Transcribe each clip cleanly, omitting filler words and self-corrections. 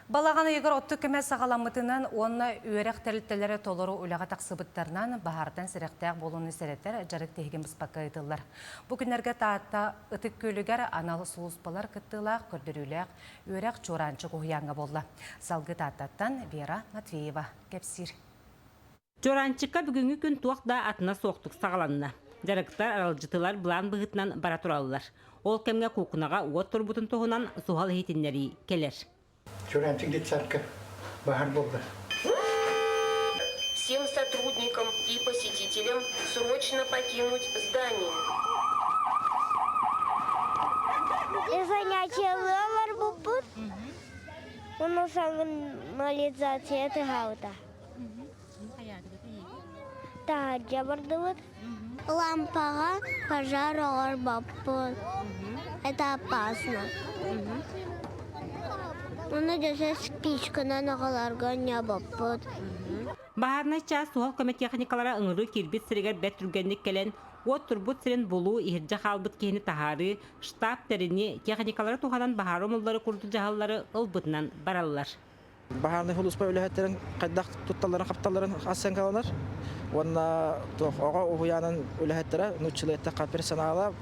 Балағаны егер отты кеме сағаламытынан онна үйерек тәрілттелері толыру үліға тақсыбыттарынан бағардан сіректәк болуыны сәреттер жарық тегін бұспаққа етілдір. Бүгінерге таатта ұтық көлігер аналы сұлыспалар күттілақ, көрдірілік, үйерек жоранчы қойаңға болды. Салғы тааттаттан Вера Матвеева кепсир. Жоранчыққа бүгінгі күн туақта атына соқтық сағаланына. Жарықтар аралжытылар бұлан бұғытынан бара тұралылар. Ол кемге қуқынаға от тұрбутын тоғынан суғал хейтіндері келер. Жоранчик детсадка бахар болды. Всем сотрудникам и посетителям срочно покинуть здание. Занятие лавар бупут. У нас анализация тыгаута. Тахаджа бардывыт. Лампага пожар олар баппут. Это опасно. Оны десе спичканы нағаларға не баппут. Бахарна час суғал көмет техникалара ыңыры кирбит сірегер бәт түргенлік келен, от тұрбут сірен болу ихіржа қалбыт кейіні тахары, штаб тәріне техникалара туғанан бахар омылдары құрды жағалары ұлбытынан баралылар. Бахарны хулуспа өліхеттерін қайдақ тұтталарын, қапталарын асын қаланар. Онна оға ұғыянын өліхеттері нүтчілетті персонала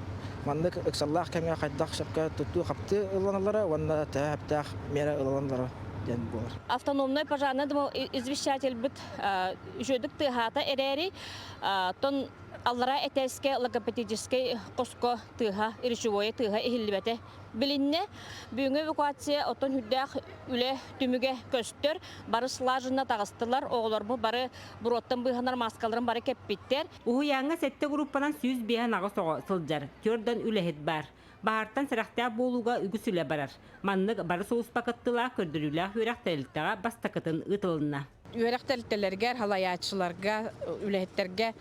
мандык ыксаллах кемге қайдақ шапқа тұтту қапты ұланалары, онна тәптәқ мері ұланалары. Автономной пожарный извещатель бит жөдік тыхата эрери, тон аллара этеске логопедический қоско тыха, иршевое тыха ихиллибете. Билинне бүгінгі эвакуация отон хүддәқ үле түміге көстер, бары слажына тағыстылар, оғылар бұл бары бұроттан бұйғанар маскаларын бары кеппеттер. Уғы яңы сәтті группанан сүйіз бейін ағы соғы сылджар, көрден үлехет бар. Бахартан сырақтя болуға үгісілі барар. Маннық бары соғыс пақыттыла көрдірілі үйрек тәрілттіға бастақытын ұтылына. Үйрек тәрілттілергер, халаячыларға, үлехеттерге,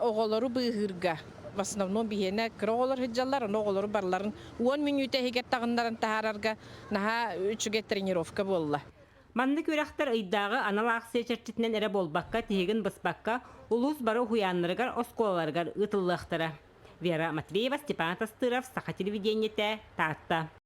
оғылары бұйғырға. В основном бihene kroğlar hıccalar, oğulları barların 10 minüte higet tağınların tahararga naha 3 trenirovka bolla. Mandık ürekter ıydağı analı aksıya çerçetinden ere bolbakka, tihegin bıspakka, ulus barı huyanlargar, oskolalargar ıtıllıqtara. Вера Матвеева, Степан Тастыров, Саха телевидениете, Тата.